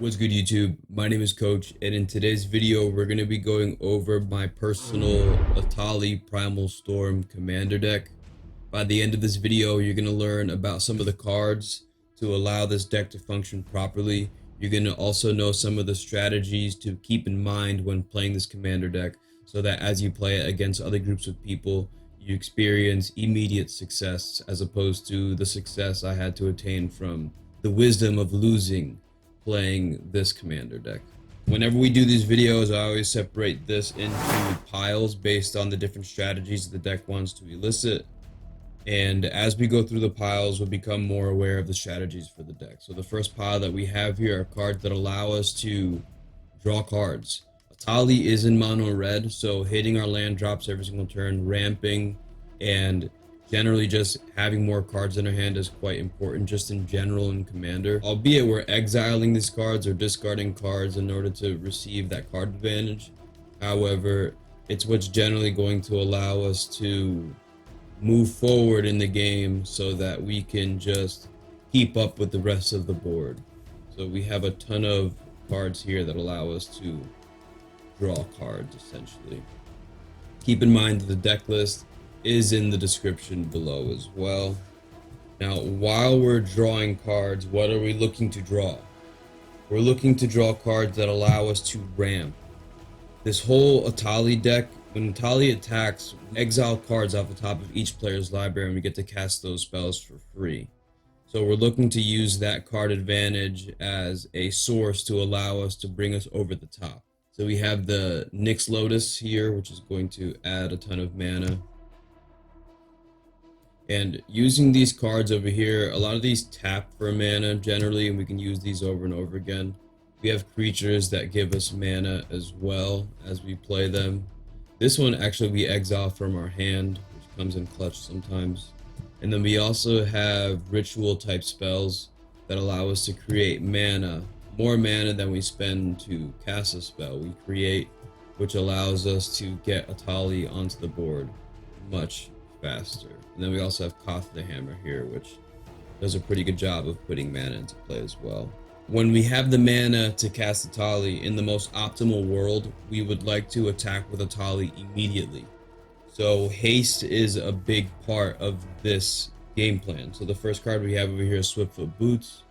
What's good, YouTube? My name is Coach, and in today's video we're going to be going over my personal Etali Primal Storm Commander deck. By the end of this video you're going to learn about some of the cards to allow this deck to function properly. You're going to also know some of the strategies to keep in mind when playing this commander deck, so that as you play it against other groups of people you experience immediate success, as opposed to the success I had to attain from the wisdom of losing playing this commander deck. Whenever we do these videos, I always separate this into piles based on the different strategies the deck wants to elicit. And as we go through the piles, we'll become more aware of the strategies for the deck. So the first pile that we have here are cards that allow us to draw cards. Etali is in mono red, so hitting our land drops every single turn, ramping, and generally just having more cards in our hand is quite important just in general in commander. Albeit we're exiling these cards or discarding cards in order to receive that card advantage. However, it's what's generally going to allow us to move forward in the game so that we can just keep up with the rest of the board. So we have a ton of cards here that allow us to draw cards essentially. Keep in mind that the deck list is in the description below as well. Now, while we're drawing cards, what are we looking to draw? We're looking to draw cards that allow us to ramp. This whole Etali deck, when Etali attacks, we exile cards off the top of each player's library and we get to cast those spells for free. So we're looking to use that card advantage as a source to allow us to bring us over the top. So we have the Nyx Lotus here, which is going to add a ton of mana. And using these cards over here, a lot of these tap for mana generally, and we can use these over and over again. We have creatures that give us mana as well as we play them. This one actually we exile from our hand, which comes in clutch sometimes. And then we also have ritual type spells that allow us to create mana, more mana than we spend to cast a spell we create, which allows us to get Etali onto the board much faster. And then we also have Koth the Hammer here, which does a pretty good job of putting mana into play as well. When we have the mana to cast Etali, in the most optimal world, we would like to attack with Etali immediately. So haste is a big part of this game plan. So the first card we have over here is Swiftfoot Boots,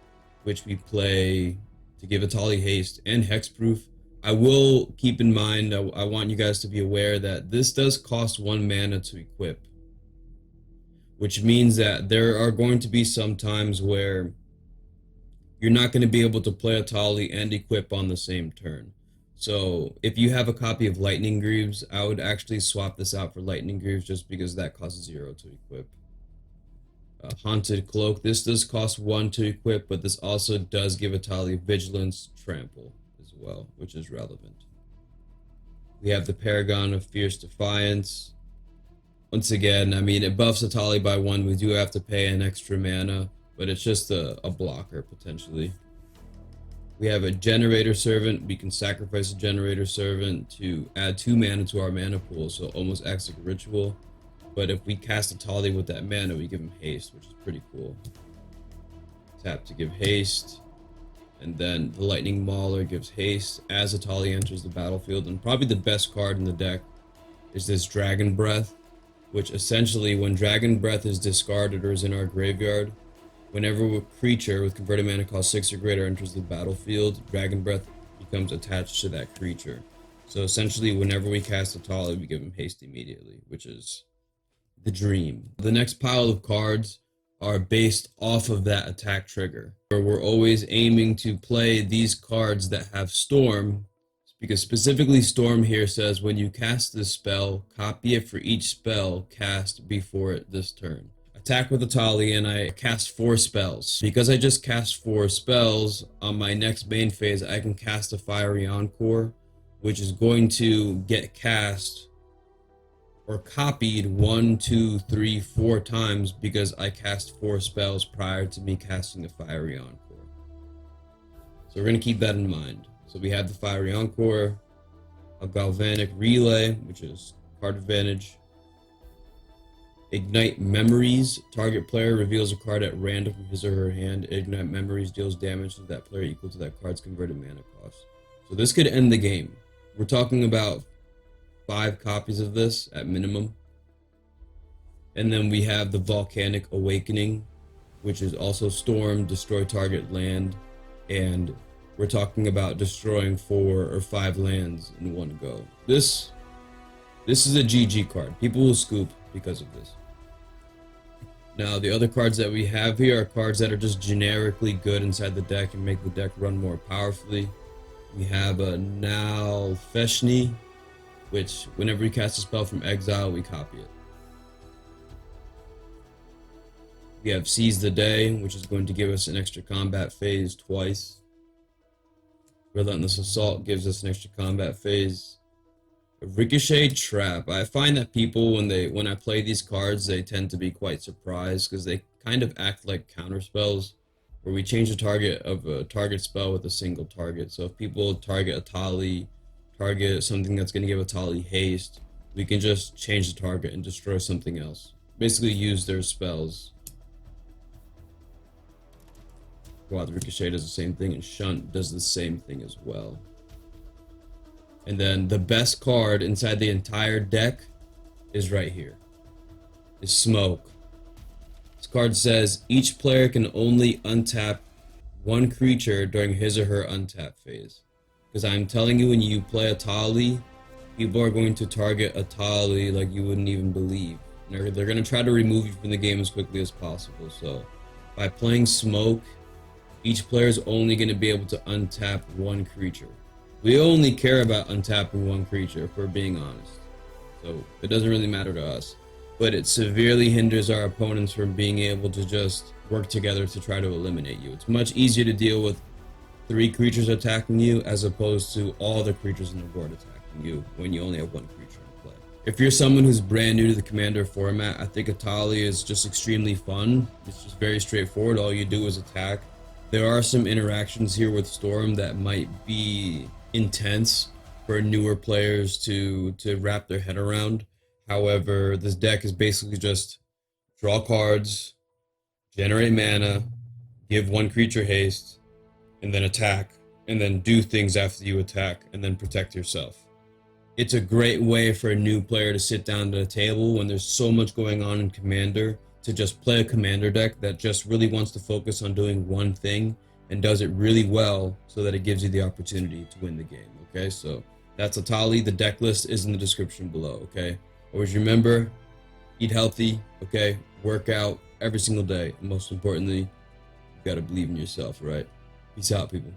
which we play to give Etali haste and hexproof. I will keep in mind, I want you guys to be aware that this does cost 1 mana to equip, which means that there are going to be some times where you're not going to be able to play Etali and equip on the same turn. So if you have a copy of Lightning Greaves, I would actually swap this out for Lightning Greaves just because that costs 0 to equip. Haunted Cloak, this does cost 1 to equip, but this also does give Etali Vigilance, Trample as well, which is relevant. We have the Paragon of Fierce Defiance. Once again, I mean, it buffs Etali by 1. We do have to pay an extra mana, but it's just a blocker potentially. We have a Generator Servant. We can sacrifice a Generator Servant to add 2 mana to our mana pool, so almost acts like a ritual. But if we cast Etali with that mana, we give him haste, which is pretty cool. Tap to give haste, and then the Lightning Mauler gives haste as Etali enters the battlefield. And probably the best card in the deck is this Dragon Breath, which essentially, when Dragon Breath is discarded or is in our graveyard, whenever a creature with converted mana cost 6 or greater enters the battlefield, Dragon Breath becomes attached to that creature. So essentially, whenever we cast Etali, we give him haste immediately, which is the dream. The next pile of cards are based off of that attack trigger, where we're always aiming to play these cards that have Storm, because specifically Storm here says when you cast this spell, copy it for each spell cast before it this turn. Attack with Etali, and I cast 4 spells. Because I just cast 4 spells, on my next main phase I can cast a Fiery Encore, which is going to get cast or copied 1, 2, 3, 4 times because I cast 4 spells prior to me casting the Fiery Encore. So we're going to keep that in mind. So we have the Fiery Encore, a Galvanic Relay, which is card advantage, Ignite Memories. Target player reveals a card at random from his or her hand. Ignite Memories deals damage to that player equal to that card's converted mana cost. So this could end the game. We're talking about 5 copies of this at minimum. And then we have the Volcanic Awakening, which is also Storm, destroy target land, and we're talking about destroying 4 or 5 lands in one go. This is a GG card. People will scoop because of this. Now, the other cards that we have here are cards that are just generically good inside the deck and make the deck run more powerfully. We have a Nalfeshni, which whenever we cast a spell from exile, we copy it. We have Seize the Day, which is going to give us an extra combat phase twice. Relentless Assault gives us an extra combat phase. A Ricochet Trap. I find that people, when I play these cards, they tend to be quite surprised because they kind of act like counter spells, where we change the target of a target spell with a single target. So if people target Etali, target something that's going to give Etali haste, we can just change the target and destroy something else. Basically use their spells. Wow, the Ricochet does the same thing, and Shunt does the same thing as well. And then the best card inside the entire deck is right here. Is Smoke. This card says each player can only untap one creature during his or her untap phase. Because I'm telling you, when you play Etali, people are going to target Etali like you wouldn't even believe. They're going to try to remove you from the game as quickly as possible. So by playing Smoke, each player is only going to be able to untap one creature. We only care about untapping one creature, if we're being honest. So it doesn't really matter to us. But it severely hinders our opponents from being able to just work together to try to eliminate you. It's much easier to deal with 3 creatures attacking you as opposed to all the creatures in the board attacking you when you only have one creature in play. If you're someone who's brand new to the Commander format, I think Etali is just extremely fun. It's just very straightforward. All you do is attack. There are some interactions here with Storm that might be intense for newer players to wrap their head around. However, this deck is basically just draw cards, generate mana, give one creature haste, and then attack, and then do things after you attack, and then protect yourself. It's a great way for a new player to sit down at a table when there's so much going on in Commander, to just play a Commander deck that just really wants to focus on doing one thing and does it really well so that it gives you the opportunity to win the game. Okay, so that's Etali. The deck list is in the description below. Okay, always remember, eat healthy, okay, work out every single day, and most importantly, you gotta believe in yourself. Right? Peace out, people.